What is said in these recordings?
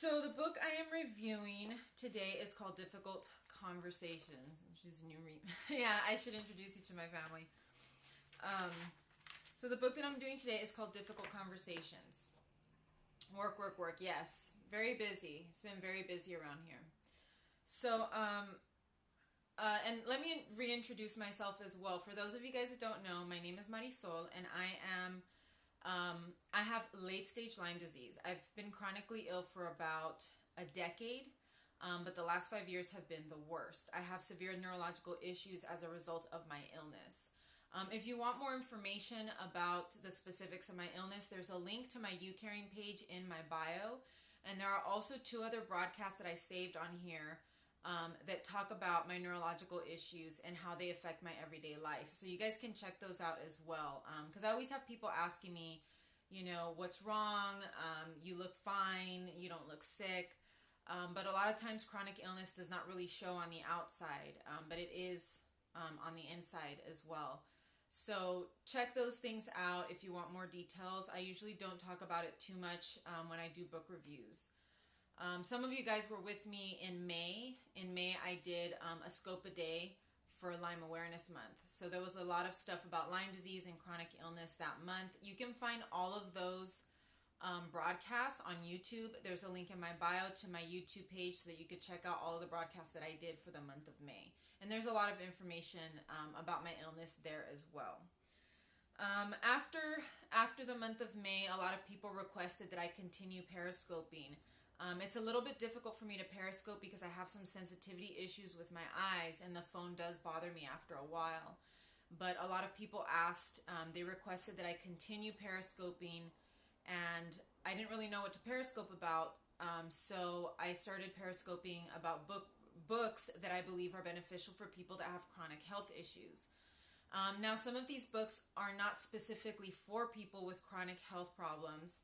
So the book I am reviewing today is called Difficult Conversations. She's a new yeah, I should introduce you to my family. So the book that I'm doing today is called Difficult Conversations. Work, work, work. Yes, very busy. It's been very busy around here. So, and let me reintroduce myself as well. For those of you guys that don't know, my name is Marisol, and I have late-stage Lyme disease. I've been chronically ill for about a decade, but the last 5 years have been the worst. I have severe neurological issues as a result of my illness. If you want more information about the specifics of my illness, there's a link to my YouCaring page in my bio, and there are also 2 other broadcasts that I saved on here that talk about my neurological issues and how they affect my everyday life. So you guys can check those out as well. Because I always have people asking me, you know, what's wrong? You look fine. You don't look sick. But a lot of times chronic illness does not really show on the outside, but it is on the inside as well. So check those things out if you want more details. I usually don't talk about it too much when I do book reviews. Some of you guys were with me in May. In May, I did a scope a day for Lyme Awareness Month. So there was a lot of stuff about Lyme disease and chronic illness that month. You can find all of those broadcasts on YouTube. There's a link in my bio to my YouTube page so that you could check out all of the broadcasts that I did for the month of May. And there's a lot of information about my illness there as well. After the month of May, a lot of people requested that I continue periscoping. It's a little bit difficult for me to periscope because I have some sensitivity issues with my eyes and the phone does bother me after a while. But a lot of people asked, they requested that I continue periscoping, and I didn't really know what to periscope about. So I started periscoping about books that I believe are beneficial for people that have chronic health issues. Now, some of these books are not specifically for people with chronic health problems.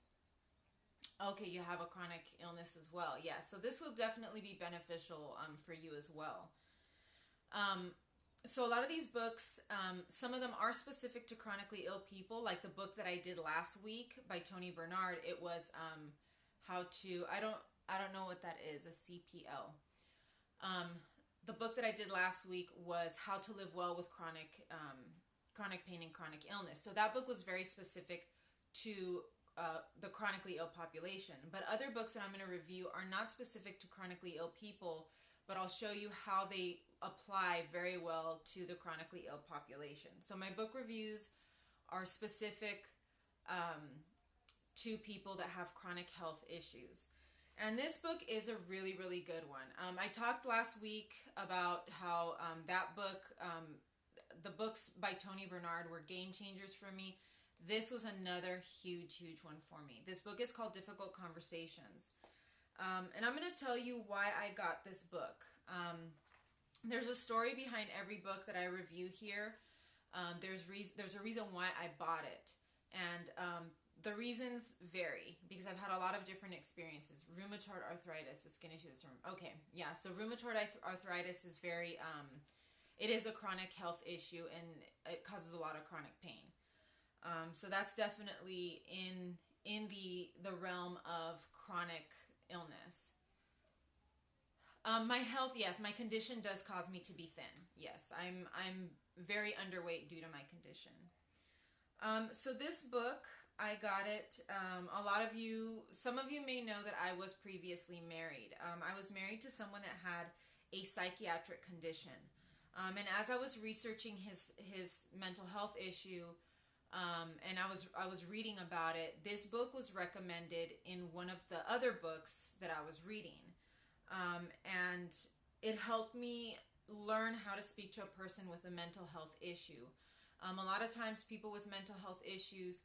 Okay, you have a chronic illness as well. Yeah, so this will definitely be beneficial for you as well. So a lot of these books, some of them are specific to chronically ill people, like the book that I did last week by Tony Bernard. It was how to, I don't know what that is, a CPL. The book that I did last week was How to Live Well with Chronic Pain and Chronic Illness. So that book was very specific to the chronically ill population. But other books that I'm going to review are not specific to chronically ill people, but I'll show you how they apply very well to the chronically ill population. So my book reviews are specific to people that have chronic health issues. And this book is a really, really good one. I talked last week about how that book, the books by Tony Bernard were game changers for me. This was another huge, huge one for me. This book is called Difficult Conversations. And I'm going to tell you why I got this book. There's a story behind every book that I review here. There's a reason why I bought it. And the reasons vary because I've had a lot of different experiences. Rheumatoid arthritis, the skin issue that's okay, yeah. So rheumatoid arthritis is very, it is a chronic health issue and it causes a lot of chronic pain. So that's definitely in the realm of chronic illness. My health, yes, my condition does cause me to be thin. Yes, I'm very underweight due to my condition. So this book, I got it. Some of you may know that I was previously married. I was married to someone that had a psychiatric condition. And as I was researching his mental health issue, and I was reading about it, this book was recommended in one of the other books that I was reading. And it helped me learn how to speak to a person with a mental health issue. A lot of times people with mental health issues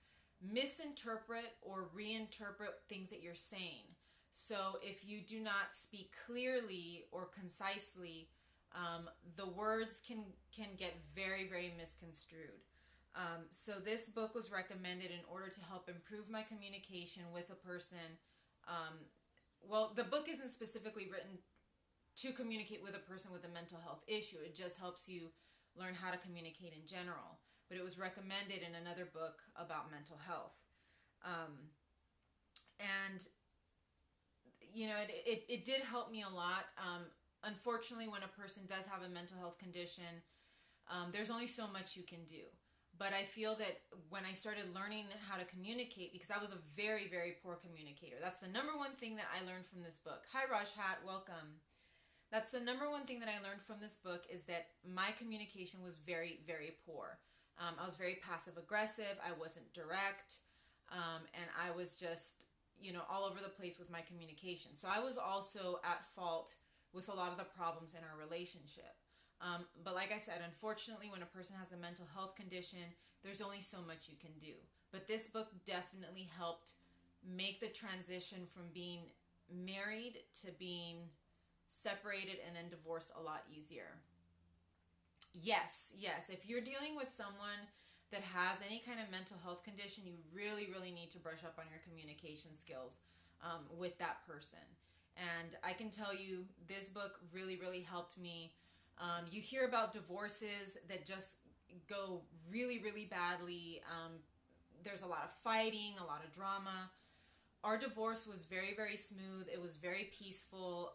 misinterpret or reinterpret things that you're saying. So if you do not speak clearly or concisely, the words can get very, very misconstrued. So this book was recommended in order to help improve my communication with a person. Well, the book isn't specifically written to communicate with a person with a mental health issue. It just helps you learn how to communicate in general. But it was recommended in another book about mental health. And it did help me a lot. Unfortunately, when a person does have a mental health condition, there's only so much you can do. But I feel that when I started learning how to communicate, because I was a very, very poor communicator. That's the number one thing that I learned from this book. Hi, Rajhat. Welcome. That's the number one thing that I learned from this book, is that my communication was very, very poor. I was very passive-aggressive. I wasn't direct. And I was just, all over the place with my communication. So I was also at fault with a lot of the problems in our relationship. But like I said, unfortunately, when a person has a mental health condition, there's only so much you can do. But this book definitely helped make the transition from being married to being separated and then divorced a lot easier. Yes. If you're dealing with someone that has any kind of mental health condition, you really, really need to brush up on your communication skills with that person. And I can tell you, this book really, really helped me. You hear about divorces that just go really, really badly. There's a lot of fighting, a lot of drama. Our divorce was very, very smooth. It was very peaceful.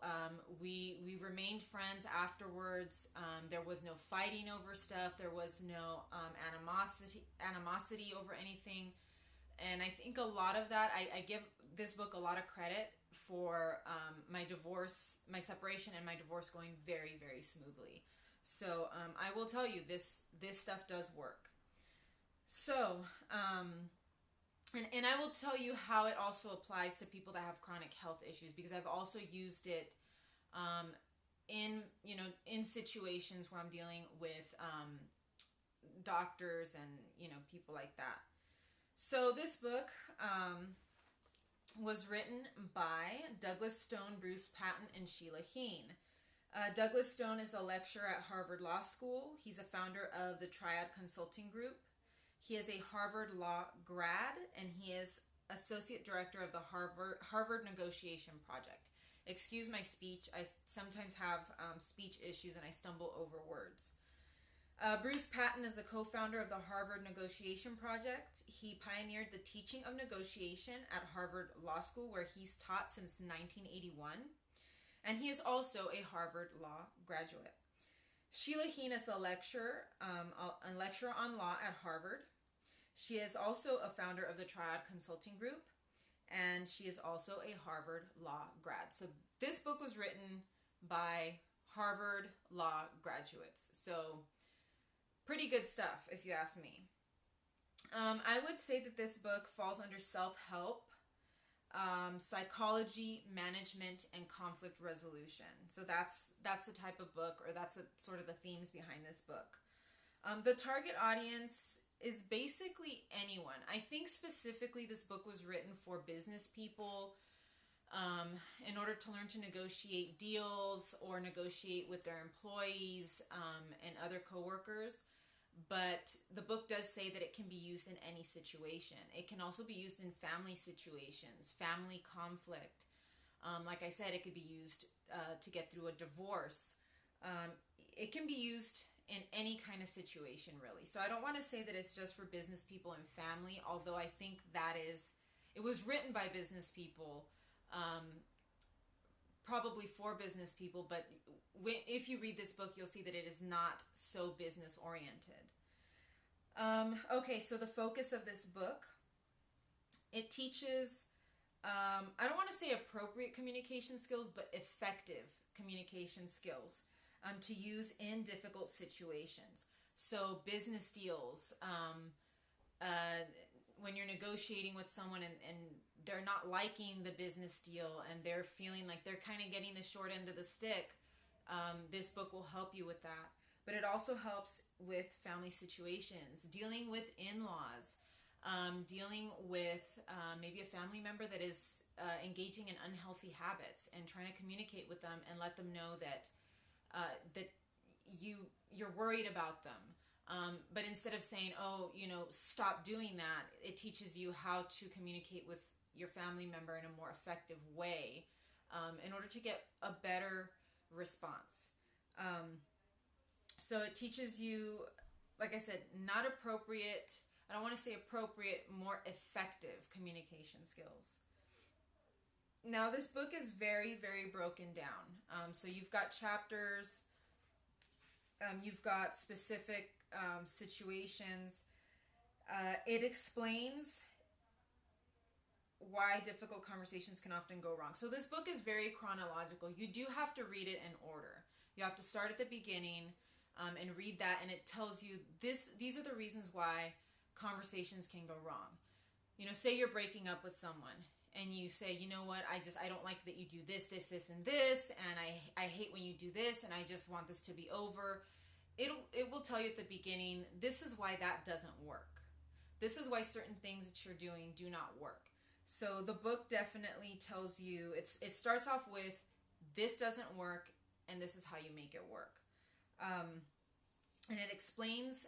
We remained friends afterwards. There was no fighting over stuff. There was no animosity over anything. And I think a lot of that, I give this book a lot of credit for my divorce, my separation and my divorce going very, very smoothly. So I will tell you, this stuff does work. So, and I will tell you how it also applies to people that have chronic health issues, because I've also used it in situations where I'm dealing with doctors and people like that. So this book was written by Douglas Stone, Bruce Patton, and Sheila Heen. Douglas Stone is a lecturer at Harvard Law School. He's a founder of the Triad Consulting Group. He is a Harvard Law grad, and he is associate director of the Harvard Negotiation Project. Excuse my speech. I sometimes have speech issues and I stumble over words. Bruce Patton is a co-founder of the Harvard Negotiation Project. He pioneered the teaching of negotiation at Harvard Law School, where he's taught since 1981. And he is also a Harvard Law graduate. Sheila Heen is a lecturer on law at Harvard. She is also a founder of the Triad Consulting Group, and she is also a Harvard Law grad. So this book was written by Harvard Law graduates. So pretty good stuff, if you ask me. I would say that this book falls under self-help, psychology, management, and conflict resolution. So that's the type of book, or that's sort of the themes behind this book. The target audience is basically anyone. I think specifically this book was written for business people in order to learn to negotiate deals or negotiate with their employees and other coworkers. But the book does say that it can be used in any situation. It can also be used in family situations, family conflict. Like I said, it could be used to get through a divorce. It can be used in any kind of situation, really. So I don't want to say that it's just for business people and family, although I think it was written by business people, probably for business people, but if you read this book, you'll see that it is not so business oriented. Okay, so the focus of this book, it teaches, I don't want to say appropriate communication skills, but effective communication skills to use in difficult situations. So business deals, when you're negotiating with someone and they're not liking the business deal and they're feeling like they're kind of getting the short end of the stick, this book will help you with that. But it also helps with family situations, dealing with in-laws, dealing with maybe a family member that is engaging in unhealthy habits, and trying to communicate with them and let them know that you're worried about them. But instead of saying, stop doing that, it teaches you how to communicate with your family member in a more effective way in order to get a better response. So it teaches you, like I said, not appropriate, I don't want to say appropriate, more effective communication skills. Now, this book is very, very broken down. So you've got chapters, you've got specific situations. It explains why difficult conversations can often go wrong. So this book is very chronological. You do have to read it in order. You have to start at the beginning and read that, and it tells you these are the reasons why conversations can go wrong. You know, say you're breaking up with someone and you say, you know what, I don't like that you do this, this, this, and this, and I hate when you do this, and I just want this to be over. It will tell you at the beginning, this is why that doesn't work. This is why certain things that you're doing do not work. So the book definitely tells you, it starts off with, this doesn't work, and this is how you make it work. And it explains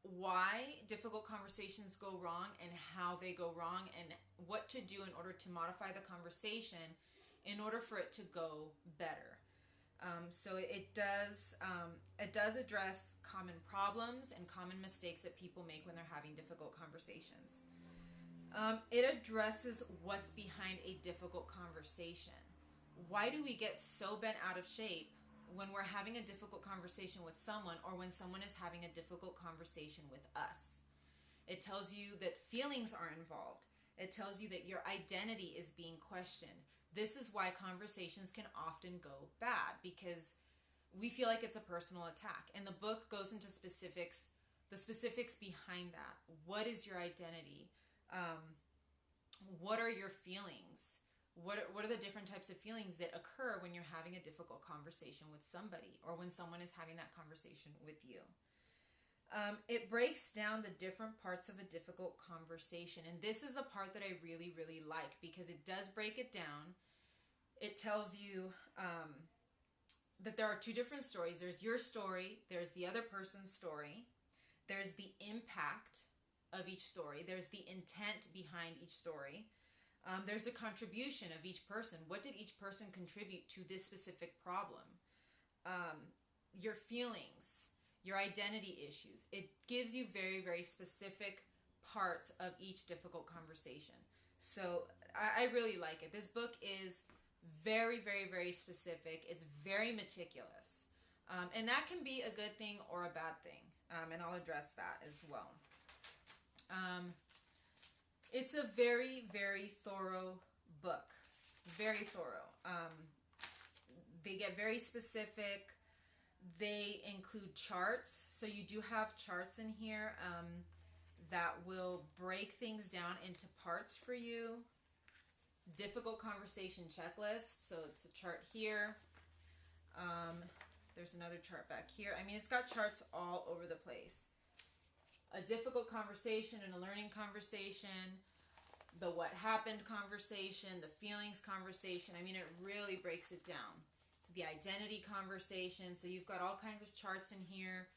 why difficult conversations go wrong and how they go wrong and what to do in order to modify the conversation in order for it to go better. So it does address common problems and common mistakes that people make when they're having difficult conversations. It addresses what's behind a difficult conversation. Why do we get so bent out of shape when we're having a difficult conversation with someone, or when someone is having a difficult conversation with us? It tells you that feelings are involved. It tells you that your identity is being questioned. This is why conversations can often go bad, because we feel like it's a personal attack. And the book goes into specifics, the specifics behind that. What is your identity? What are your feelings? What are the different types of feelings that occur when you're having a difficult conversation with somebody, or when someone is having that conversation with you? It breaks down the different parts of a difficult conversation. And this is the part that I really, really like, because it does break it down. It tells you that there are two different stories. There's your story. There's the other person's story. There's the impact of each story. There's the intent behind each story. There's the contribution of each person. What did each person contribute to this specific problem? Your feelings, your identity issues. It gives you very, very specific parts of each difficult conversation. So I really like it. This book is very, very, very specific. It's very meticulous. And that can be a good thing or a bad thing. And I'll address that as well. It's a very, very thorough book. Very thorough. They get very specific. They include charts. So you do have charts in here that will break things down into parts for you. Difficult conversation checklist. So it's a chart here. There's another chart back here. I mean, it's got charts all over the place. A difficult conversation and a learning conversation, the what happened conversation, the feelings conversation. I mean, it really breaks it down. The identity conversation. So you've got all kinds of charts in here,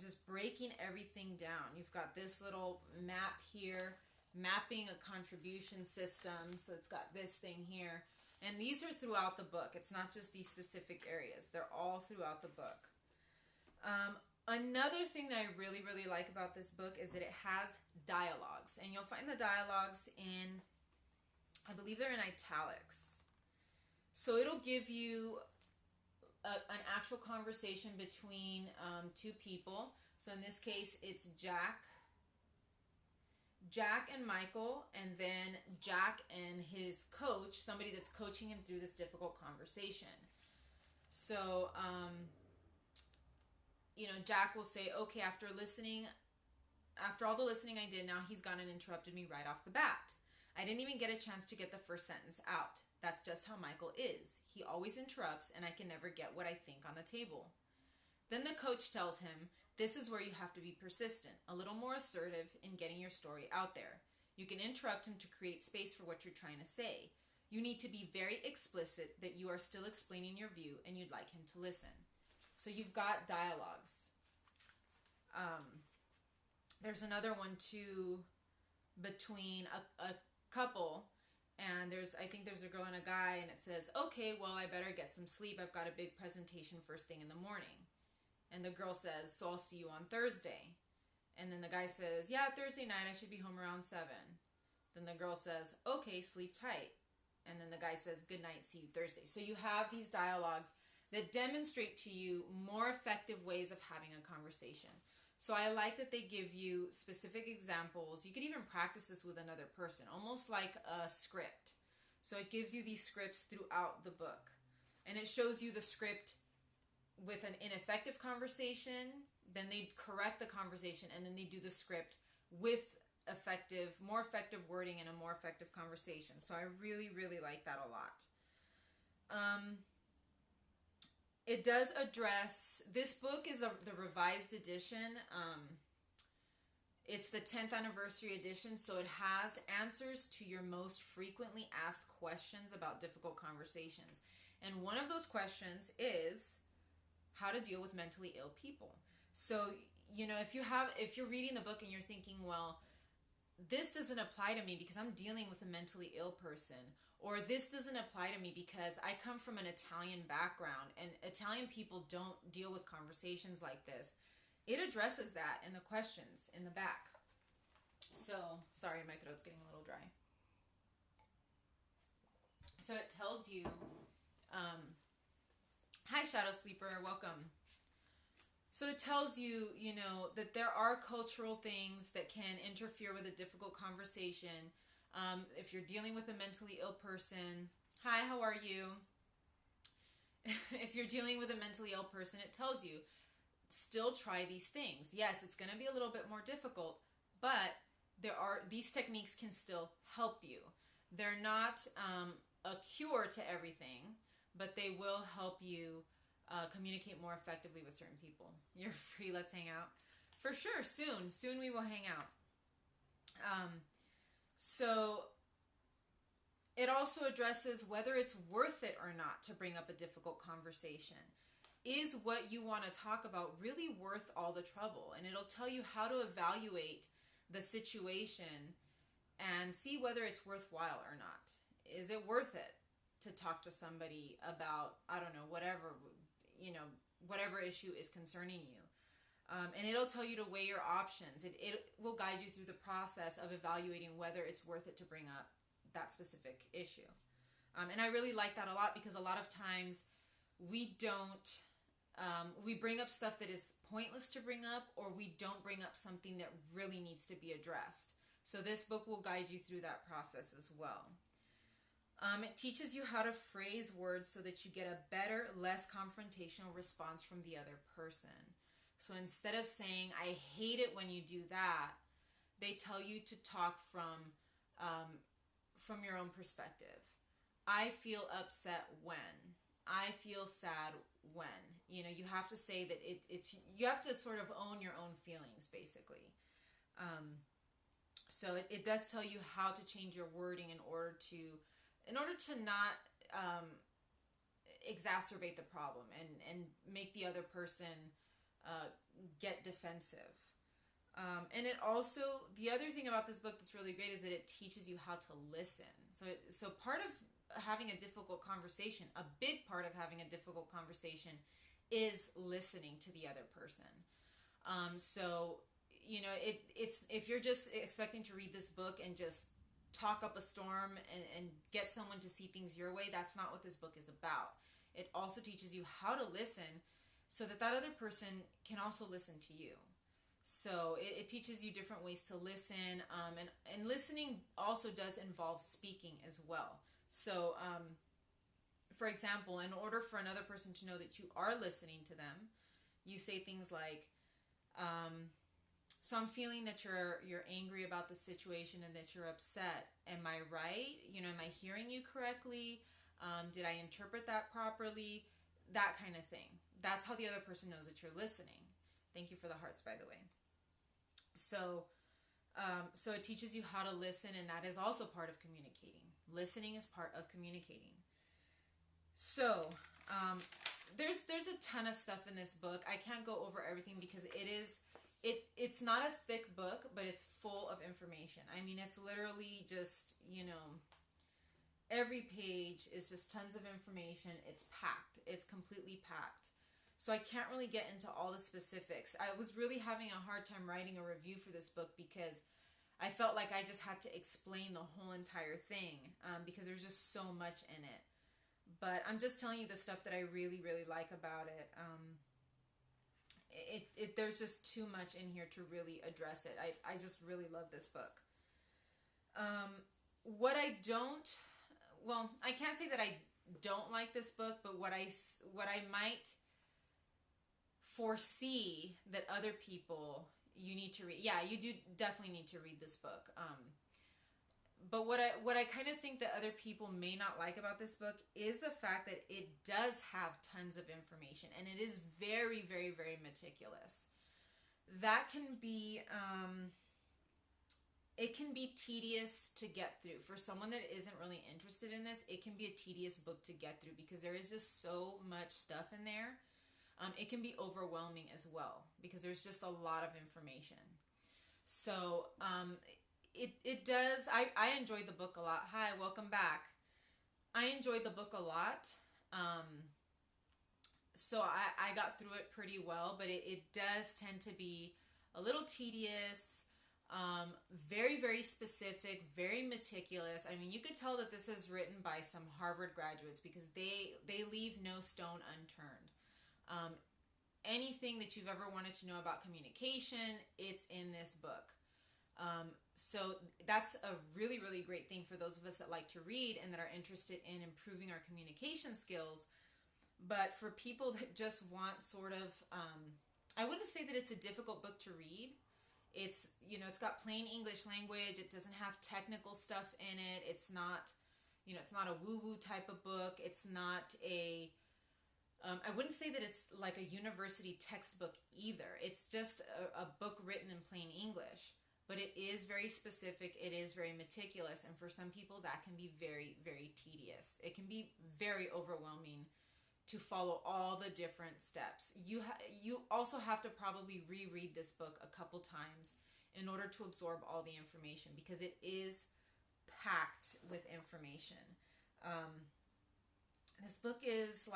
just breaking everything down. You've got this little map here, mapping a contribution system. So it's got this thing here. And these are throughout the book. It's not just these specific areas. They're all throughout the book. Another thing that I really, really like about this book is that it has dialogues. And you'll find the dialogues in, I believe they're in italics. So it'll give you an actual conversation between two people. So in this case, it's Jack and Michael, and then Jack and his coach, somebody that's coaching him through this difficult conversation. So, Jack will say, okay, after all the listening I did, now he's gone and interrupted me right off the bat. I didn't even get a chance to get the first sentence out. That's just how Michael is. He always interrupts, and I can never get what I think on the table. Then the coach tells him, this is where you have to be persistent, a little more assertive in getting your story out there. You can interrupt him to create space for what you're trying to say. You need to be very explicit that you are still explaining your view and you'd like him to listen. So you've got dialogues. There's another one too between a couple, and I think there's a girl and a guy, and it says, okay, well, I better get some sleep. I've got a big presentation first thing in the morning. And the girl says, so I'll see you on Thursday. And then the guy says, yeah, Thursday night, I should be home around 7. Then the girl says, okay, sleep tight. And then the guy says, good night, see you Thursday. So you have these dialogues that demonstrate to you more effective ways of having a conversation. So I like that they give you specific examples. You could even practice this with another person, almost like a script. So it gives you these scripts throughout the book. And it shows you the script with an ineffective conversation, then they correct the conversation, and then they do the script with more effective wording and a more effective conversation. So I really, really like that a lot. It does address, this book is the revised edition. It's the 10th anniversary edition, so it has answers to your most frequently asked questions about difficult conversations. And one of those questions is how to deal with mentally ill people. So, if you're reading the book and you're thinking, well, this doesn't apply to me because I'm dealing with a mentally ill person, or this doesn't apply to me because I come from an Italian background and Italian people don't deal with conversations like this. It addresses that in the questions in the back. So, sorry, my throat's getting a little dry. So it tells you, hi Shadow Sleeper, welcome. So it tells you, that there are cultural things that can interfere with a difficult conversation. If you're dealing with a mentally ill person, hi, how are you? If you're dealing with a mentally ill person, it tells you, still try these things. Yes, it's going to be a little bit more difficult, but these techniques can still help you. They're not a cure to everything, but they will help you communicate more effectively with certain people. You're free, let's hang out. For sure, soon we will hang out. So it also addresses whether it's worth it or not to bring up a difficult conversation. Is what you want to talk about really worth all the trouble? And it'll tell you how to evaluate the situation and see whether it's worthwhile or not. Is it worth it to talk to somebody about, I don't know, whatever issue is concerning you? And it'll tell you to weigh your options. It will guide you through the process of evaluating whether it's worth it to bring up that specific issue. And I really like that a lot because a lot of times we bring up stuff that is pointless to bring up, or we don't bring up something that really needs to be addressed. So this book will guide you through that process as well. It teaches you how to phrase words so that you get a better, less confrontational response from the other person. So instead of saying, I hate it when you do that, they tell you to talk from your own perspective. I feel upset when. I feel sad when. You have to say that you have to sort of own your own feelings, basically. So it does tell you how to change your wording in order to not exacerbate the problem and make the other person get defensive. And it also, the other thing about this book that's really great is that it teaches you how to listen. So part of having a difficult conversation, a big part of having a difficult conversation is listening to the other person. It's if you're just expecting to read this book and just talk up a storm and get someone to see things your way, that's not what this book is about. It also teaches you how to listen so that other person can also listen to you. So it teaches you different ways to listen, and listening also does involve speaking as well. So, for example, in order for another person to know that you are listening to them, you say things like, so I'm feeling that you're angry about the situation and that you're upset. Am I right? Am I hearing you correctly? Did I interpret that properly? That kind of thing. That's how the other person knows that you're listening. Thank you for the hearts, by the way. So it teaches you how to listen, and that is also part of communicating. Listening is part of communicating. So there's a ton of stuff in this book. I can't go over everything because it's not a thick book, but it's full of information. I mean, it's literally just, every page is just tons of information. It's packed. It's completely packed. So I can't really get into all the specifics. I was really having a hard time writing a review for this book because I felt like I just had to explain the whole entire thing because there's just so much in it. But I'm just telling you the stuff that I really, really like about it. There's just too much in here to really address it. I just really love this book. What I don't, well, I can't say that I don't like this book, but what I might foresee that other people you need to read. Yeah, you do definitely need to read this book. But what I kind of think that other people may not like about this book is the fact that it does have tons of information, and it is very, very, very meticulous. That can be it can be tedious to get through. For someone that isn't really interested in this, it can be a tedious book to get through because there is just so much stuff in there. It can be overwhelming as well because there's just a lot of information. So it does. I enjoyed the book a lot. Hi, welcome back. I enjoyed the book a lot. So I got through it pretty well, but it does tend to be a little tedious, very, very specific, very meticulous. I mean, you could tell that this is written by some Harvard graduates because they leave no stone unturned. Anything that you've ever wanted to know about communication, it's in this book. So that's a really, really great thing for those of us that like to read and that are interested in improving our communication skills. But for people that just want sort of, I wouldn't say that it's a difficult book to read. It's, it's got plain English language. It doesn't have technical stuff in it. It's not, it's not a woo-woo type of book. It's not I wouldn't say that it's like a university textbook either. It's just a book written in plain English. But it is very specific. It is very meticulous. And for some people, that can be very, very tedious. It can be very overwhelming to follow all the different steps. You also have to probably reread this book a couple times in order to absorb all the information because it is packed with information. This book is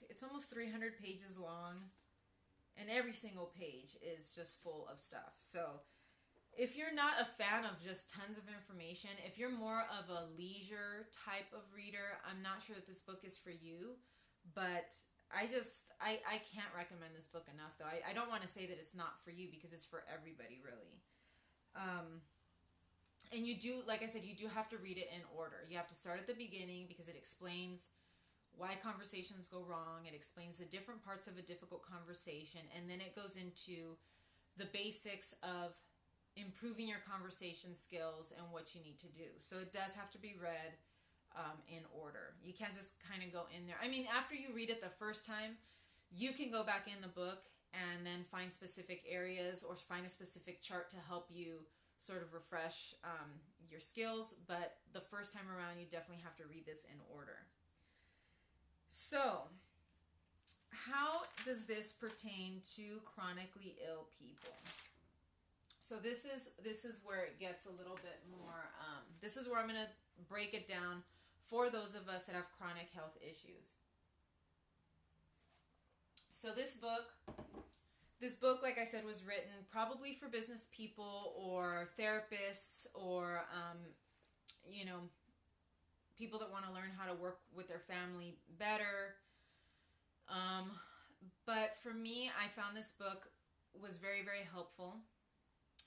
it's almost 300 pages long, and every single page is just full of stuff. So if you're not a fan of just tons of information, if you're more of a leisure type of reader, I'm not sure that this book is for you. But I can't recommend this book enough, though. I don't want to say that it's not for you because it's for everybody, really. And you do, like I said, you do have to read it in order. You have to start at the beginning because it explains why conversations go wrong. It explains the different parts of a difficult conversation. And then it goes into the basics of improving your conversation skills and what you need to do. So it does have to be read in order. You can't just kind of go in there. I mean, after you read it the first time, you can go back in the book and then find specific areas or find a specific chart to help you sort of refresh your skills. But the first time around, you definitely have to read this in order. So, how does this pertain to chronically ill people? So this is where it gets a little bit more, this is where I'm going to break it down for those of us that have chronic health issues. So this book, like I said, was written probably for business people or therapists or, people that want to learn how to work with their family better. But for me, I found this book was very, very helpful.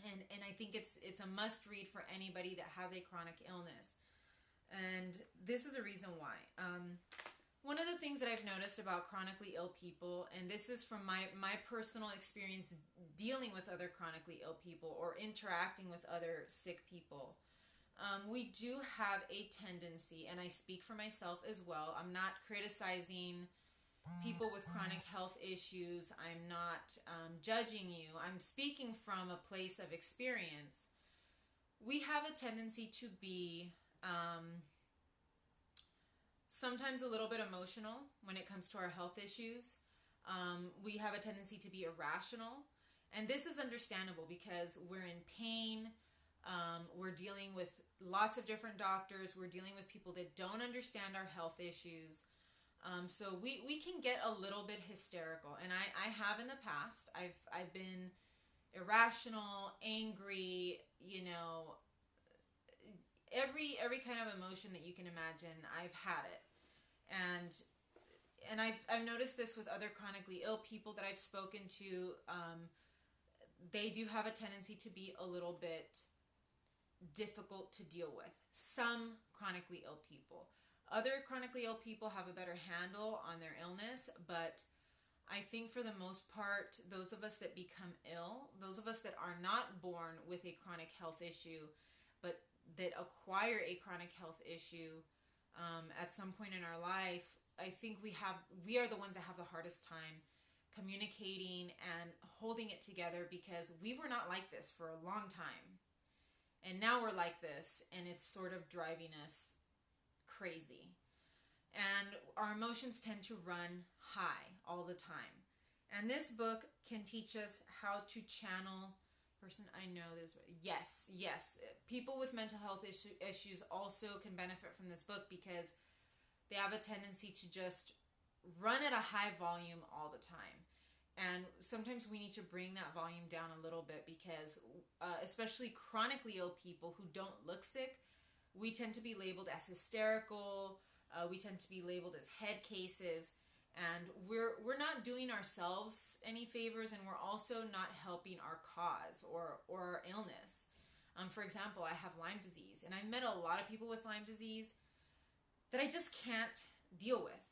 And I think it's a must read for anybody that has a chronic illness. And this is the reason why. One of the things that I've noticed about chronically ill people, and this is from my personal experience dealing with other chronically ill people or interacting with other sick people, we do have a tendency, and I speak for myself as well, I'm not criticizing people with chronic health issues. I'm not judging you. I'm speaking from a place of experience. We have a tendency to be sometimes a little bit emotional when it comes to our health issues. We have a tendency to be irrational. And this is understandable because we're in pain. We're dealing with lots of different doctors. We're dealing with people that don't understand our health issues. So we can get a little bit hysterical, and I have in the past. I've been irrational, angry, every kind of emotion that you can imagine, I've had it. And I've noticed this with other chronically ill people that I've spoken to. They do have a tendency to be a little bit difficult to deal with. Some chronically ill people. Other chronically ill people have a better handle on their illness, but I think for the most part, those of us that become ill, those of us that are not born with a chronic health issue, but that acquire a chronic health issue at some point in our life, I think we are the ones that have the hardest time communicating and holding it together, because we were not like this for a long time. And now we're like this, and it's sort of driving us crazy. And our emotions tend to run high all the time. And this book can teach us how to channel. I know this. Yes. People with mental health issues also can benefit from this book, because they have a tendency to just run at a high volume all the time. And sometimes we need to bring that volume down a little bit, because especially chronically ill people who don't look sick, we tend to be labeled as hysterical. We tend to be labeled as head cases, and we're not doing ourselves any favors, and we're also not helping our cause or our illness. For example, I have Lyme disease, and I've met a lot of people with Lyme disease that I just can't deal with.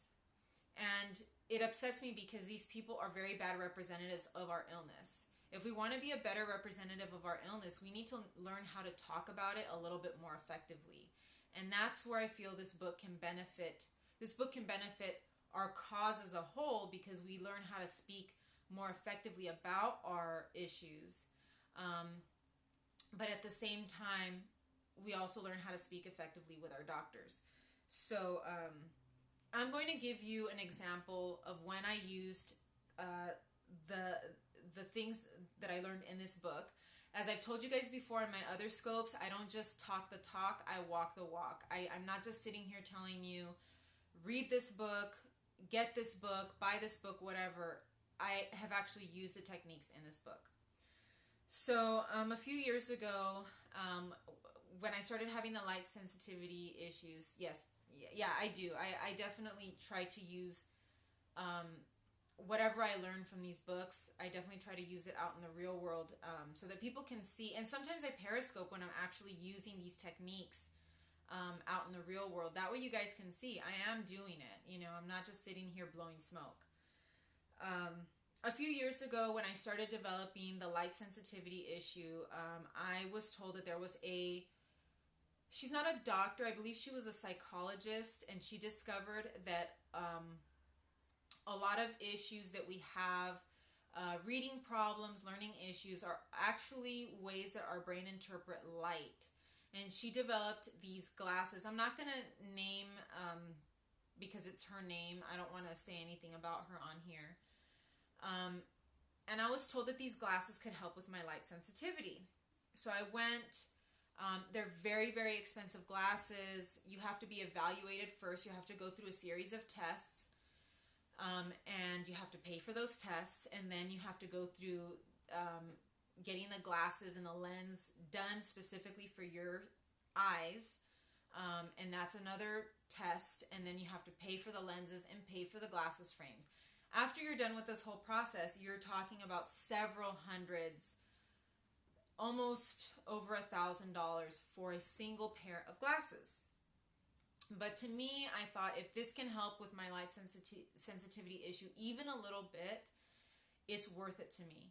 And it upsets me, because these people are very bad representatives of our illness. If we want to be a better representative of our illness, we need to learn how to talk about it a little bit more effectively. And that's where I feel this book can benefit. This book can benefit our cause as a whole, because we learn how to speak more effectively about our issues. But at the same time, we also learn how to speak effectively with our doctors. So I'm going to give you an example of when I used the things that I learned in this book. As I've told you guys before in my other scopes, I don't just talk the talk, I walk the walk. I'm not just sitting here telling you, read this book, get this book, buy this book, whatever. I have actually used the techniques in this book. So a few years ago, when I started having the light sensitivity issues, I do. I definitely try to use whatever I learned from these books. I definitely try to use it out in the real world, so that people can see. And sometimes I periscope when I'm actually using these techniques out in the real world. That way you guys can see I am doing it. I'm not just sitting here blowing smoke. A few years ago, when I started developing the light sensitivity issue, I was told that there was she's not a doctor, I believe she was a psychologist, and she discovered that a lot of issues that we have, reading problems, learning issues, are actually ways that our brain interpret light. And she developed these glasses. I'm not going to name, because it's her name, I don't want to say anything about her on here. And I was told that these glasses could help with my light sensitivity. So I went. They're very, very expensive glasses. You have to be evaluated first. You have to go through a series of tests. And you have to pay for those tests. And then you have to go through getting the glasses and the lens done specifically for your eyes. And that's another test. And then you have to pay for the lenses and pay for the glasses frames. After you're done with this whole process, you're talking about several hundreds, almost over $1,000 for a single pair of glasses. But to me, I thought, if this can help with my light sensitivity issue even a little bit, it's worth it to me.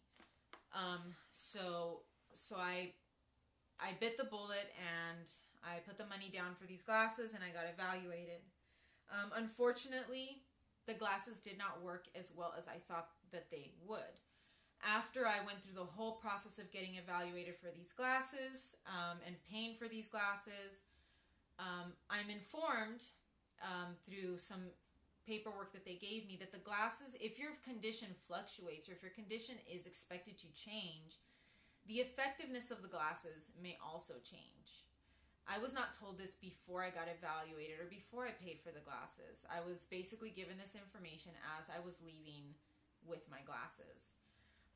So I bit the bullet, and I put the money down for these glasses, and I got evaluated. Unfortunately, the glasses did not work as well as I thought that they would. After I went through the whole process of getting evaluated for these glasses and paying for these glasses, I'm informed through some paperwork that they gave me that the glasses, if your condition fluctuates or if your condition is expected to change, the effectiveness of the glasses may also change. I was not told this before I got evaluated or before I paid for the glasses. I was basically given this information as I was leaving with my glasses.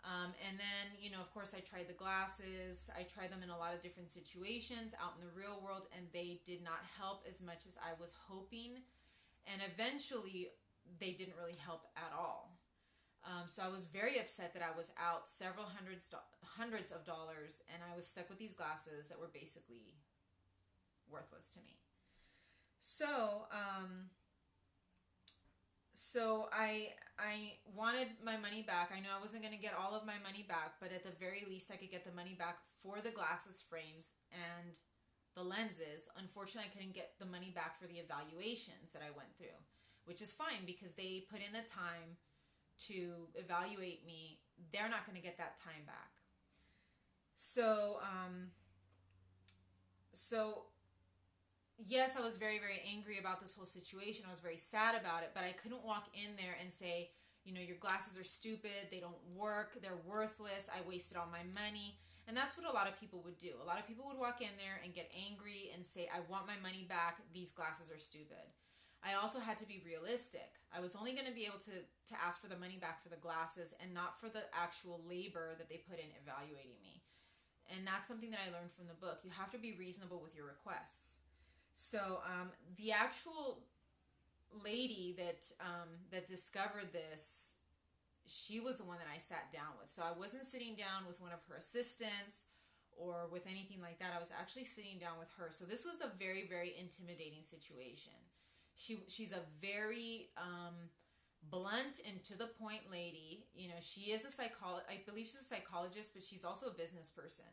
And then, of course, I tried the glasses. I tried them in a lot of different situations out in the real world, and they did not help as much as I was hoping. And eventually, they didn't really help at all. So I was very upset that I was out several hundreds of dollars, and I was stuck with these glasses that were basically worthless to me. So I wanted my money back. I know I wasn't going to get all of my money back, but at the very least I could get the money back for the glasses frames and the lenses. Unfortunately, I couldn't get the money back for the evaluations that I went through, which is fine because they put in the time to evaluate me. They're not going to get that time back. So yes, I was very, very angry about this whole situation. I was very sad about it, but I couldn't walk in there and say, your glasses are stupid, they don't work, they're worthless, I wasted all my money. And that's what a lot of people would do. A lot of people would walk in there and get angry and say, I want my money back, these glasses are stupid. I also had to be realistic. I was only going to be able to ask for the money back for the glasses and not for the actual labor that they put in evaluating me. And that's something that I learned from the book. You have to be reasonable with your requests. So the actual lady that discovered this, she was the one that I sat down with. So I wasn't sitting down with one of her assistants or with anything like that. I was actually sitting down with her. So this was a very, very intimidating situation. She's a very blunt and to the point lady. She is I believe she's a psychologist, but she's also a business person.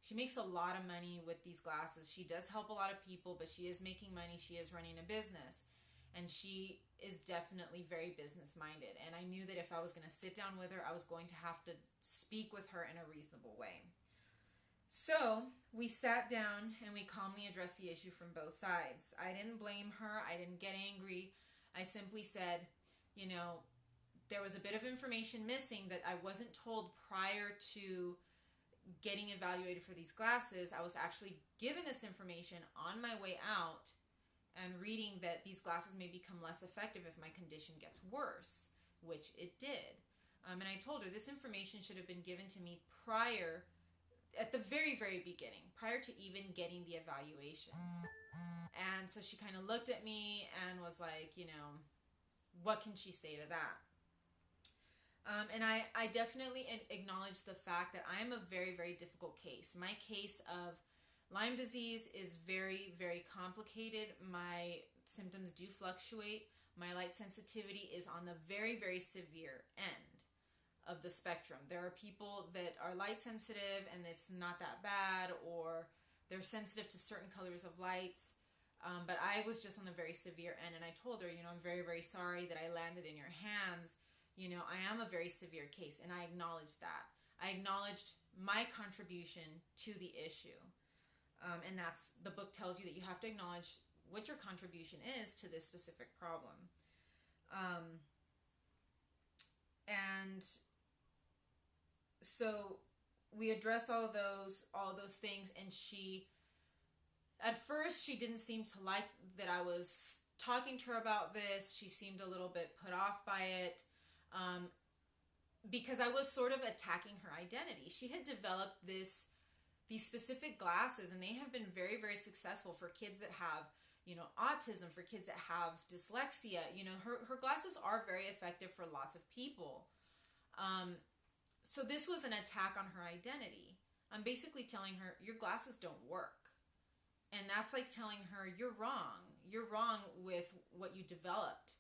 She makes a lot of money with these glasses. She does help a lot of people, but she is making money. She is running a business. And she is definitely very business-minded. And I knew that if I was going to sit down with her, I was going to have to speak with her in a reasonable way. So we sat down and we calmly addressed the issue from both sides. I didn't blame her. I didn't get angry. I simply said, there was a bit of information missing that I wasn't told prior to getting evaluated for these glasses. I was actually given this information on my way out and reading that these glasses may become less effective if my condition gets worse, which it did. And I told her this information should have been given to me prior, at the very, very beginning, prior to even getting the evaluations. And so she kind of looked at me and was like, what can she say to that? And I definitely acknowledge the fact that I am a very, very difficult case. My case of Lyme disease is very, very complicated. My symptoms do fluctuate. My light sensitivity is on the very, very severe end of the spectrum. There are people that are light sensitive and it's not that bad, or they're sensitive to certain colors of lights. But I was just on the very severe end, and I told her, I'm very, very sorry that I landed in your hands. I am a very severe case, and I acknowledged that. I acknowledged my contribution to the issue. And that's, the book tells you that you have to acknowledge what your contribution is to this specific problem. And so we address all of those things, and at first she didn't seem to like that I was talking to her about this. She seemed a little bit put off by it. Because I was sort of attacking her identity. She had developed these specific glasses, and they have been very, very successful for kids that have, autism, for kids that have dyslexia. Her glasses are very effective for lots of people. So this was an attack on her identity. I'm basically telling her, your glasses don't work. And that's like telling her, you're wrong. You're wrong with what you developed.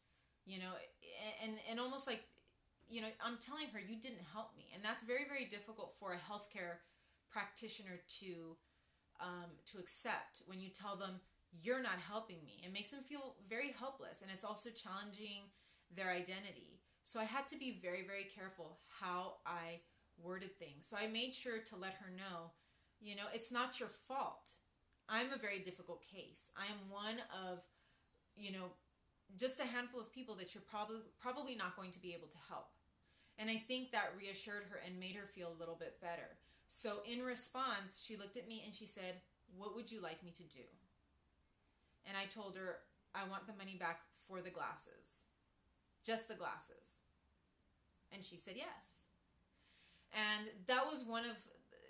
And almost like, I'm telling her, you didn't help me. And that's very, very difficult for a healthcare practitioner to accept when you tell them, you're not helping me. It makes them feel very helpless, and it's also challenging their identity. So I had to be very, very careful how I worded things. So I made sure to let her know, it's not your fault. I'm a very difficult case. I am one of, just a handful of people that you're probably not going to be able to help. And I think that reassured her and made her feel a little bit better. So in response, she looked at me and she said, what would you like me to do? And I told her, I want the money back for the glasses. Just the glasses. And she said yes. And that was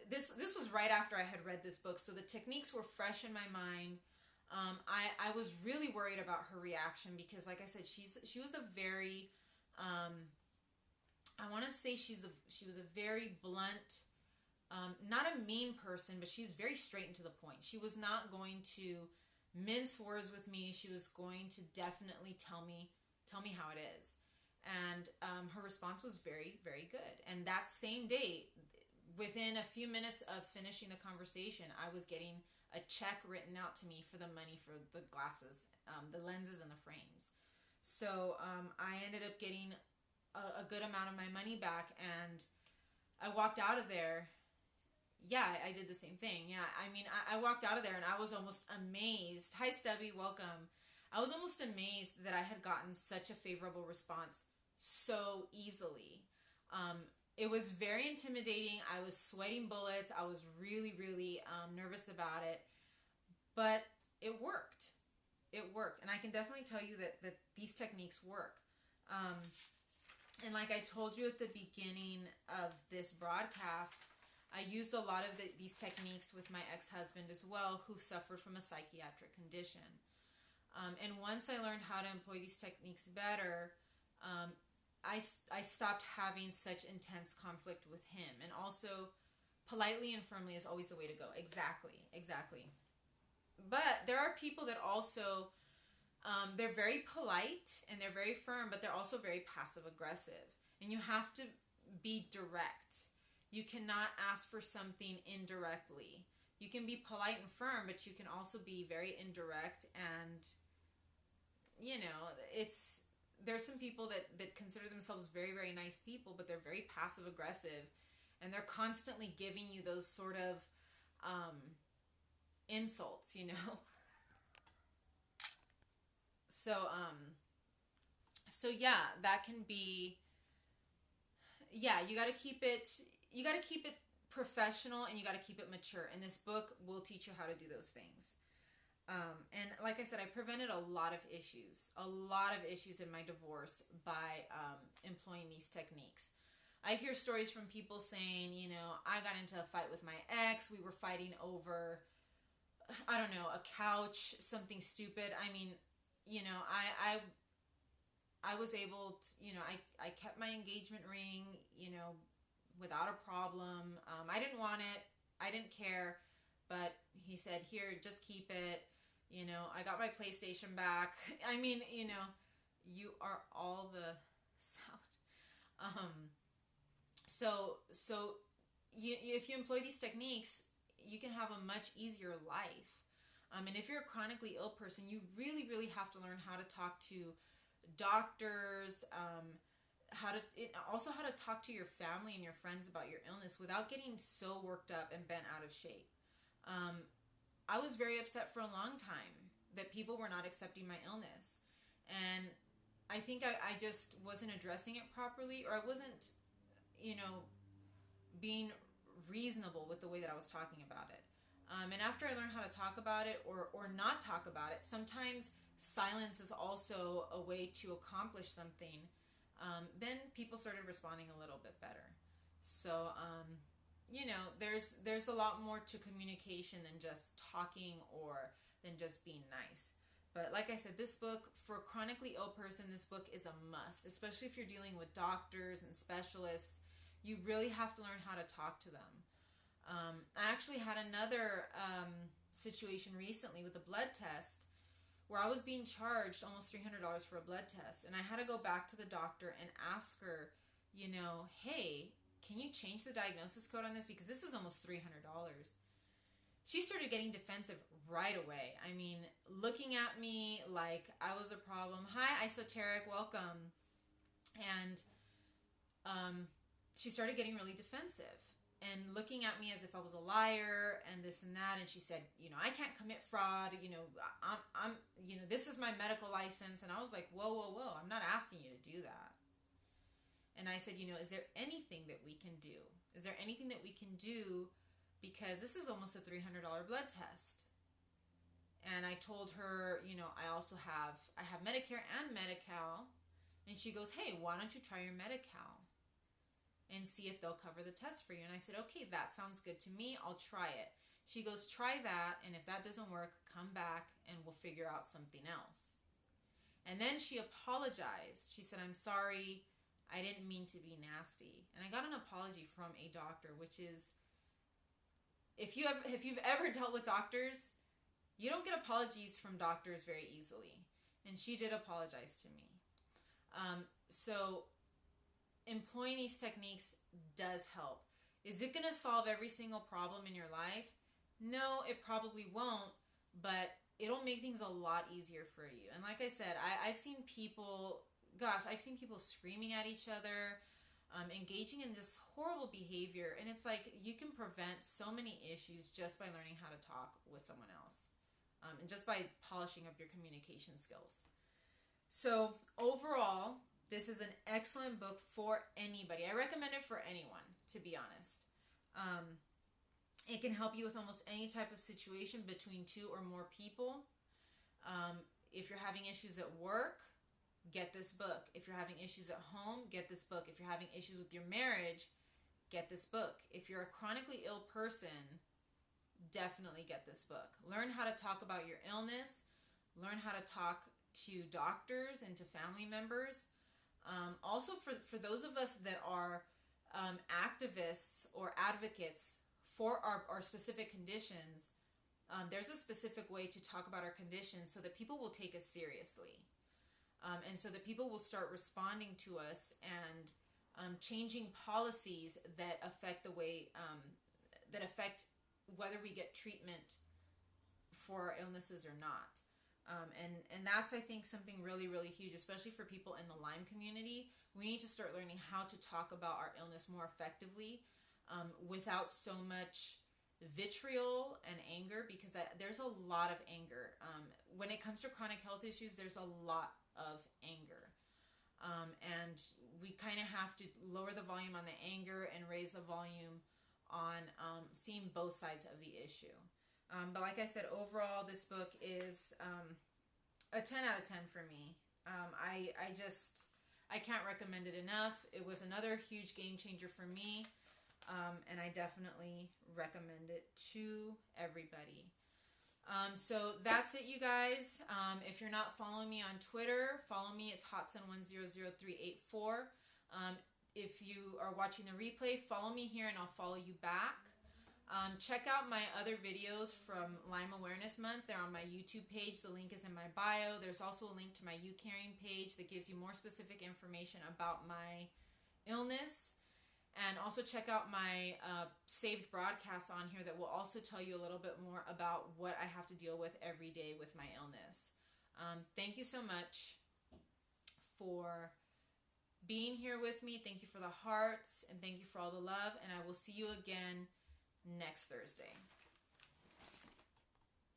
this was right after I had read this book, so the techniques were fresh in my mind. I was really worried about her reaction because, like I said, she was a very, I want to say she was a very blunt, not a mean person, but she's very straight and to the point. She was not going to mince words with me. She was going to definitely tell me how it is. And her response was very, very good. And that same day, within a few minutes of finishing the conversation, I was getting a check written out to me for the money for the glasses, the lenses and the frames. So I ended up getting a good amount of my money back, and I walked out of there. Yeah, I did the same thing. Yeah, I mean, I walked out of there and I was almost amazed. Hi, Stubby, welcome. I was almost amazed that I had gotten such a favorable response so easily. It was very intimidating. I was sweating bullets. I was really, really nervous about it. But it worked. It worked. And I can definitely tell you that these techniques work. And like I told you at the beginning of this broadcast, I used a lot of these techniques with my ex-husband as well, who suffered from a psychiatric condition. And once I learned how to employ these techniques better, I stopped having such intense conflict with him. And also, politely and firmly is always the way to go. Exactly. But there are people that also, they're very polite and they're very firm, but they're also very passive-aggressive. And you have to be direct. You cannot ask for something indirectly. You can be polite and firm, but you can also be very indirect. And, you know, there's some people that consider themselves very, very nice people, but they're very passive-aggressive. And they're constantly giving you those sort of insults, you know. So yeah, that can be, yeah, you got to keep it professional and you got to keep it mature. And this book will teach you how to do those things. And like I said, I prevented a lot of issues in my divorce by employing these techniques. I hear stories from people saying, you know, I got into a fight with my ex. We were fighting over, I don't know, a couch, something stupid. I mean, you know, I was able to, you know, I kept my engagement ring, you know, without a problem. I didn't want it. I didn't care. But he said, here, just keep it. You know, I got my PlayStation back. I mean, you know, you are all the salad. So if you employ these techniques, you can have a much easier life. And if you're a chronically ill person, you really, really have to learn how to talk to doctors, how to talk to your family and your friends about your illness without getting so worked up and bent out of shape. I was very upset for a long time that people were not accepting my illness. And I think I just wasn't addressing it properly, or I wasn't, you know, being reasonable with the way that I was talking about it. And after I learned how to talk about it or not talk about it, sometimes silence is also a way to accomplish something. Then people started responding a little bit better. So, you know, there's a lot more to communication than just talking or than just being nice. But like I said, this book, for a chronically ill person, this book is a must, especially if you're dealing with doctors and specialists. You really have to learn how to talk to them. I actually had another situation recently with a blood test where I was being charged almost $300 for a blood test. And I had to go back to the doctor and ask her, you know, hey, can you change the diagnosis code on this? Because this is almost $300. She started getting defensive right away. I mean, looking at me like I was a problem. Hi, Esoteric, welcome. And she started getting really defensive and looking at me as if I was a liar and this and that. And she said, you know, I can't commit fraud. You know, I'm, you know, this is my medical license. And I was like, whoa. I'm not asking you to do that. And I said, you know, is there anything that we can do? Is there anything that we can do? Because this is almost a $300 blood test. And I told her, you know, I have Medicare and Medi-Cal. And she goes, hey, why don't you try your Medi-Cal? and see if they'll cover the test for you. And I said, okay, that sounds good to me. I'll try it. She goes, try that, and if that doesn't work, come back and we'll figure out something else. And then she apologized. She said, I'm sorry, I didn't mean to be nasty. And I got an apology from a doctor, which is, if you've ever dealt with doctors, you don't get apologies from doctors very easily. And she did apologize to me. So employing these techniques does help. Is it going to solve every single problem in your life? No, it probably won't, but it'll make things a lot easier for you. And like I said, I've seen people screaming at each other, engaging in this horrible behavior. And it's like, you can prevent so many issues just by learning how to talk with someone else, and just by polishing up your communication skills. So overall, this is an excellent book for anybody. I recommend it for anyone, to be honest. It can help you with almost any type of situation between two or more people. If you're having issues at work, get this book. If you're having issues at home, get this book. If you're having issues with your marriage, get this book. If you're a chronically ill person, definitely get this book. Learn how to talk about your illness. Learn how to talk to doctors and to family members. Also, for those of us that are activists or advocates for our specific conditions, there's a specific way to talk about our conditions so that people will take us seriously. And so that people will start responding to us and changing policies that affect the way, that affect whether we get treatment for our illnesses or not. And that's, I think, something really, really huge, especially for people in the Lyme community. We need to start learning how to talk about our illness more effectively, without so much vitriol and anger, because there's a lot of anger. When it comes to chronic health issues, there's a lot of anger. And we kind of have to lower the volume on the anger and raise the volume on seeing both sides of the issue. But like I said, overall, this book is a 10 out of 10 for me. I can't recommend it enough. It was another huge game changer for me. And I definitely recommend it to everybody. So that's it, you guys. If you're not following me on Twitter, follow me. It's hotsun100384. If you are watching the replay, follow me here and I'll follow you back. Check out my other videos from Lyme Awareness Month. They're on my YouTube page. The link is in my bio. There's also a link to my YouCaring page that gives you more specific information about my illness. And also check out my saved broadcasts on here that will also tell you a little bit more about what I have to deal with every day with my illness. Thank you so much for being here with me. Thank you for the hearts, and thank you for all the love. And I will see you again next Thursday.